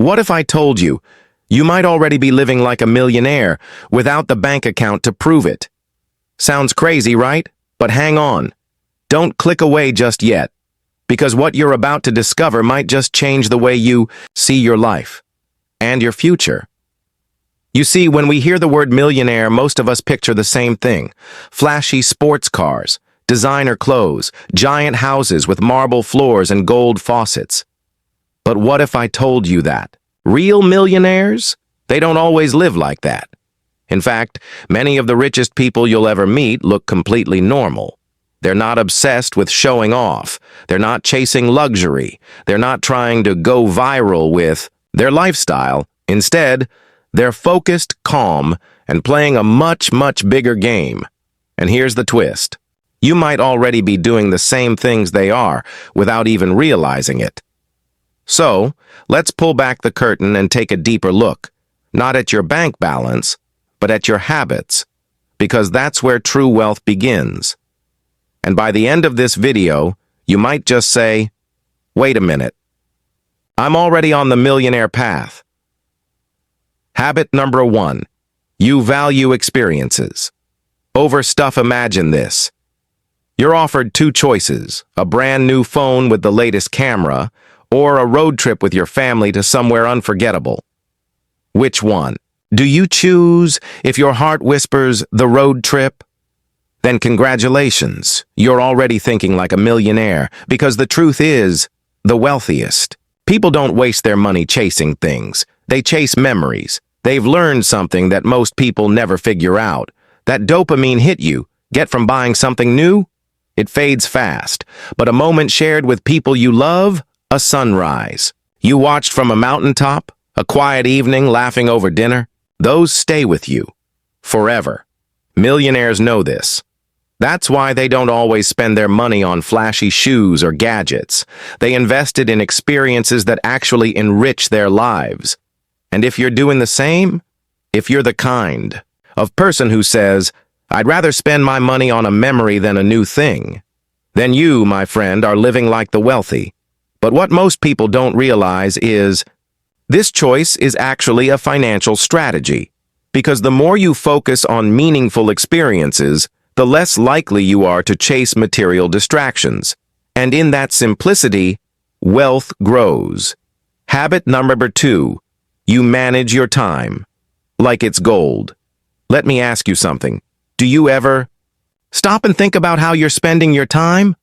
What if I told you, you might already be living like a millionaire without the bank account to prove it? Sounds crazy, right? But hang on. Don't click away just yet, because what you're about to discover might just change the way you see your life and your future. You see, when we hear the word millionaire, most of us picture the same thing: flashy sports cars, designer clothes, giant houses with marble floors and gold faucets. But what if I told you that real millionaires, they don't always live like that? In fact, many of the richest people you'll ever meet look completely normal. They're not obsessed with showing off. They're not chasing luxury. They're not trying to go viral with their lifestyle. Instead, they're focused, calm, and playing a much, much bigger game. And here's the twist. You might already be doing the same things they are without even realizing it. So, let's pull back the curtain and take a deeper look, not at your bank balance, but at your habits, because that's where true wealth begins. And by the end of this video, you might just say, wait a minute, I'm already on the millionaire path. Habit number 1, you value experiences. Over stuff. Imagine this. You're offered 2 choices, a brand new phone with the latest camera, or a road trip with your family to somewhere unforgettable. Which one? Do you choose? If your heart whispers the road trip, then congratulations, you're already thinking like a millionaire, because the truth is, the wealthiest people don't waste their money chasing things. They chase memories. They've learned something that most people never figure out. That dopamine hit you get from buying something new? It fades fast, but a moment shared with people you love, a sunrise you watched from a mountaintop, a quiet evening laughing over dinner, those stay with you forever. Millionaires know this. That's why they don't always spend their money on flashy shoes or gadgets. They invested in experiences that actually enrich their lives. And if you're doing the same, if you're the kind of person who says, I'd rather spend my money on a memory than a new thing, then you, my friend, are living like the wealthy. But what most people don't realize is this choice is actually a financial strategy, because the more you focus on meaningful experiences, the less likely you are to chase material distractions. And in that simplicity, wealth grows. Habit number 2, you manage your time like it's gold. Let me ask you something. Do you ever stop and think about how you're spending your time?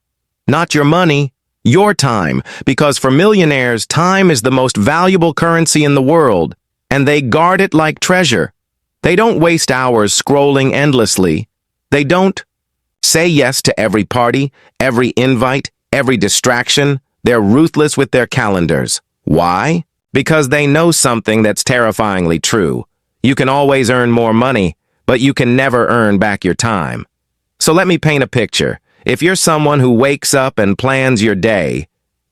Not your money, your time, because for millionaires, time is the most valuable currency in the world, and they guard it like treasure. They don't waste hours scrolling endlessly. They don't say yes to every party, every invite, every distraction. They're ruthless with their calendars. Why? Because they know something that's terrifyingly true. You can always earn more money, but you can never earn back your time. So let me paint a picture. If you're someone who wakes up and plans your day,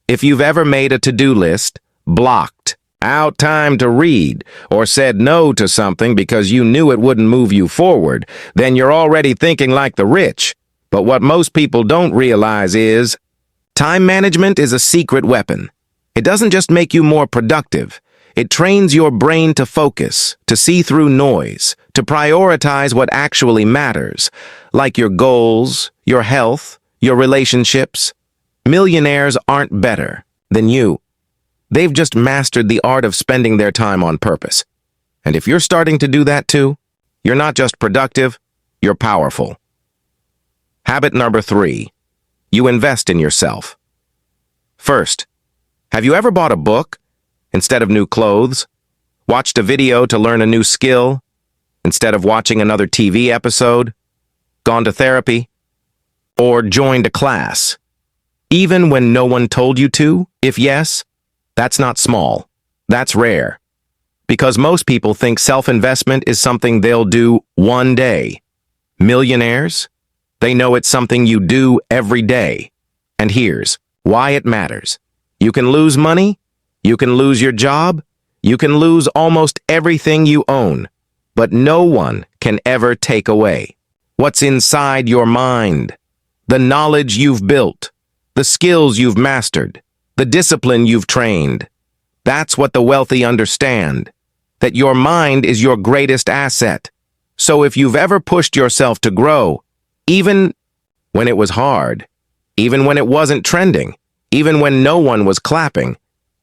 if you've ever made a to-do list, blocked out time to read, or said no to something because you knew it wouldn't move you forward, then you're already thinking like the rich. But what most people don't realize is, time management is a secret weapon. It doesn't just make you more productive. It trains your brain to focus, to see through noise, to prioritize what actually matters, like your goals, your health, your relationships. Millionaires aren't better than you. They've just mastered the art of spending their time on purpose. And if you're starting to do that too, you're not just productive, you're powerful. Habit number 3, you invest in yourself. First, have you ever bought a book instead of new clothes? Watched a video to learn a new skill instead of watching another TV episode? Gone to therapy? Or joined a class? Even when no one told you to? If yes, that's not small. That's rare. Because most people think self-investment is something they'll do one day. Millionaires? They know it's something you do every day. And here's why it matters. You can lose money, you can lose your job, you can lose almost everything you own, but no one can ever take away what's inside your mind, the knowledge you've built, the skills you've mastered, the discipline you've trained. That's what the wealthy understand, that your mind is your greatest asset. So if you've ever pushed yourself to grow, even when it was hard, even when it wasn't trending, even when no one was clapping,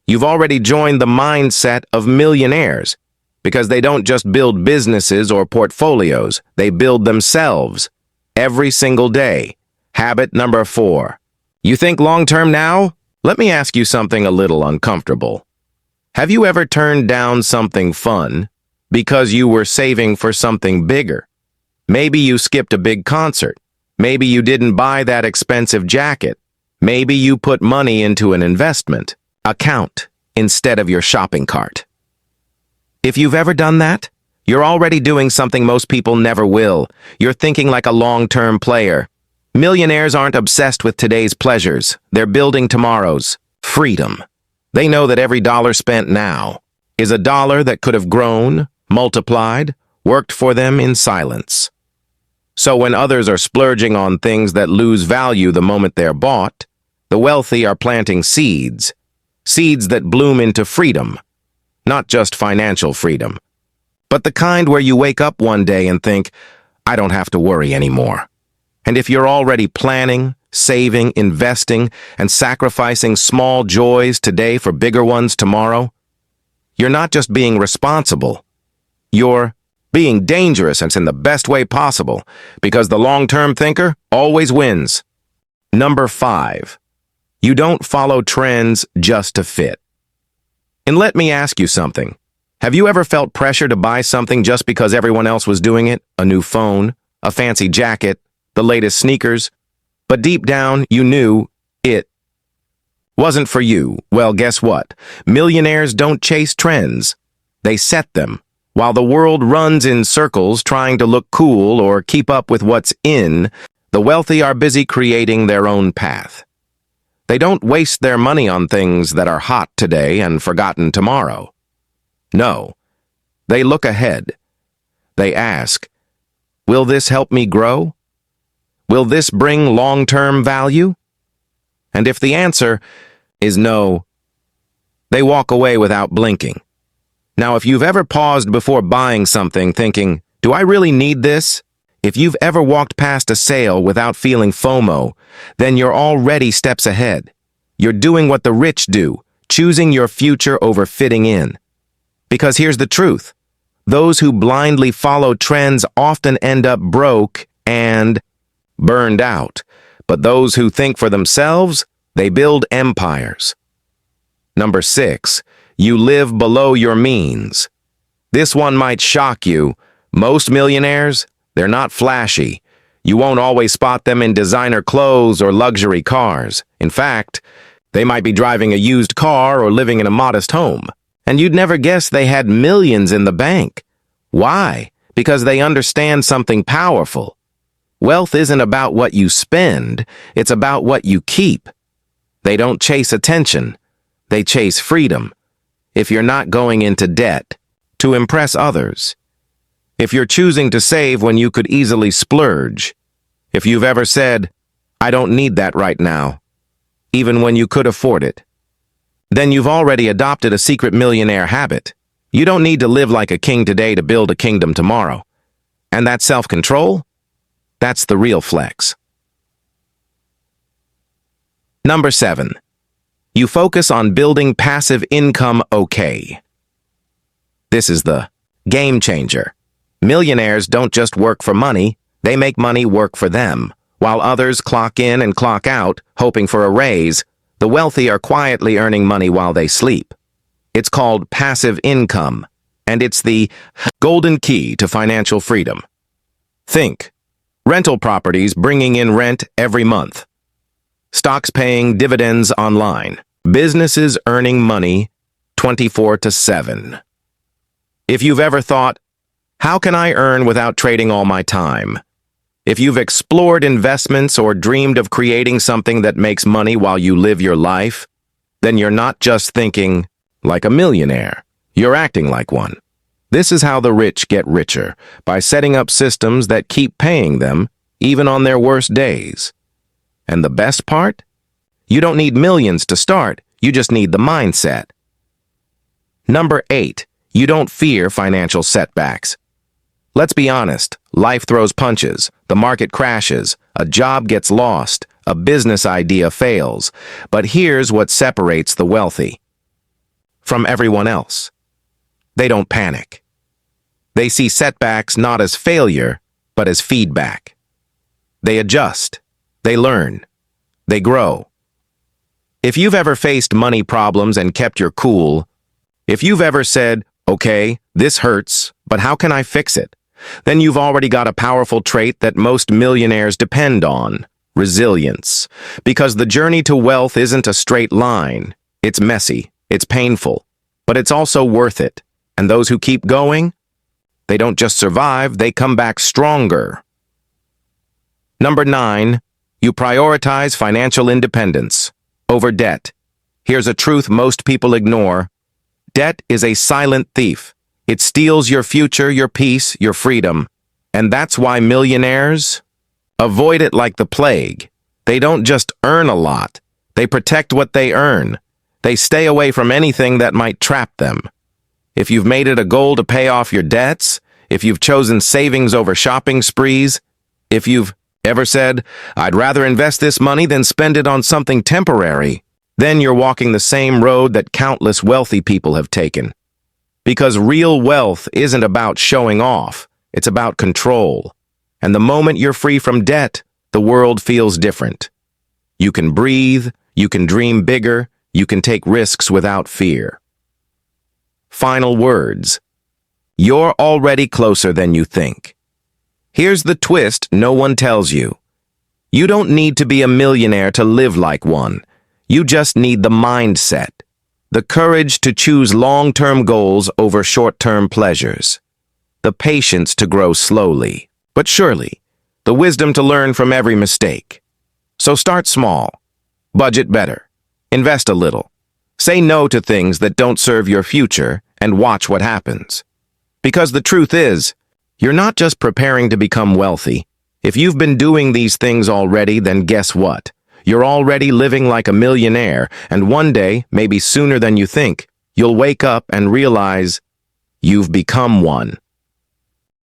you've already joined the mindset of millionaires, because they don't just build businesses or portfolios, they build themselves every single day. Habit number 4. You think long-term now? Let me ask you something a little uncomfortable. Have you ever turned down something fun because you were saving for something bigger? Maybe you skipped a big concert. Maybe you didn't buy that expensive jacket. Maybe you put money into an investment account instead of your shopping cart. If you've ever done that, you're already doing something most people never will. You're thinking like a long-term player. Millionaires aren't obsessed with today's pleasures. They're building tomorrow's freedom. They know that every dollar spent now is a dollar that could have grown, multiplied, worked for them in silence. So when others are splurging on things that lose value the moment they're bought, the wealthy are planting seeds that bloom into freedom, not just financial freedom, but the kind where you wake up one day and think, I don't have to worry anymore. And if you're already planning, saving, investing, and sacrificing small joys today for bigger ones tomorrow, you're not just being responsible, you're being dangerous, and it's in the best way possible, because the long-term thinker always wins. Number 5, you don't follow trends just to fit. And let me ask you something. Have you ever felt pressure to buy something just because everyone else was doing it? A new phone, a fancy jacket, the latest sneakers? But deep down, you knew it wasn't for you. Well, guess what? Millionaires don't chase trends. They set them. While the world runs in circles trying to look cool or keep up with what's in, the wealthy are busy creating their own path. They don't waste their money on things that are hot today and forgotten tomorrow. No, they look ahead. They ask, will this help me grow? Will this bring long-term value? And if the answer is no, they walk away without blinking. Now, if you've ever paused before buying something thinking, do I really need this? If you've ever walked past a sale without feeling FOMO, then you're already steps ahead. You're doing what the rich do, choosing your future over fitting in. Because here's the truth. Those who blindly follow trends often end up broke and burned out. But those who think for themselves, they build empires. Number 6, you live below your means. This one might shock you. Most millionaires, they're not flashy. You won't always spot them in designer clothes or luxury cars. In fact, they might be driving a used car or living in a modest home. And you'd never guess they had millions in the bank. Why? Because they understand something powerful. Wealth isn't about what you spend, it's about what you keep. They don't chase attention, they chase freedom. If you're not going into debt to impress others, if you're choosing to save when you could easily splurge, if you've ever said, I don't need that right now, even when you could afford it, then you've already adopted a secret millionaire habit. You don't need to live like a king today to build a kingdom tomorrow. And that self-control, that's the real flex. Number 7, you focus on building passive income okay. This is the game changer. Millionaires don't just work for money, they make money work for them. While others clock in and clock out, hoping for a raise, the wealthy are quietly earning money while they sleep. It's called passive income, and it's the golden key to financial freedom. Think, rental properties bringing in rent every month, stocks paying dividends online, businesses earning money 24/7. If you've ever thought, how can I earn without trading all my time? If you've explored investments or dreamed of creating something that makes money while you live your life, then you're not just thinking like a millionaire, you're acting like one. This is how the rich get richer, by setting up systems that keep paying them even on their worst days. And the best part? You don't need millions to start, you just need the mindset. Number 8. You don't fear financial setbacks. Let's be honest, life throws punches, the market crashes, a job gets lost, a business idea fails. But here's what separates the wealthy from everyone else. They don't panic. They see setbacks not as failure, but as feedback. They adjust. They learn. They grow. If you've ever faced money problems and kept your cool, if you've ever said, okay, this hurts, but how can I fix it? Then you've already got a powerful trait that most millionaires depend on: resilience. Because the journey to wealth isn't a straight line. It's messy, it's painful, but it's also worth it. And those who keep going, they don't just survive, they come back stronger. Number 9, you prioritize financial independence over debt. Here's a truth most people ignore. Debt is a silent thief. It steals your future, your peace, your freedom. And that's why millionaires avoid it like the plague. They don't just earn a lot. They protect what they earn. They stay away from anything that might trap them. If you've made it a goal to pay off your debts, if you've chosen savings over shopping sprees, if you've ever said, I'd rather invest this money than spend it on something temporary, then you're walking the same road that countless wealthy people have taken. Because real wealth isn't about showing off, it's about control. And the moment you're free from debt, the world feels different. You can breathe, you can dream bigger, you can take risks without fear. Final words. You're already closer than you think. Here's the twist no one tells you. You don't need to be a millionaire to live like one. You just need the mindset, the courage to choose long-term goals over short-term pleasures, the patience to grow slowly, but surely, the wisdom to learn from every mistake. So start small, budget better, invest a little, say no to things that don't serve your future, and watch what happens. Because the truth is, you're not just preparing to become wealthy. If you've been doing these things already, then guess what? You're already living like a millionaire, and one day, maybe sooner than you think, you'll wake up and realize you've become one.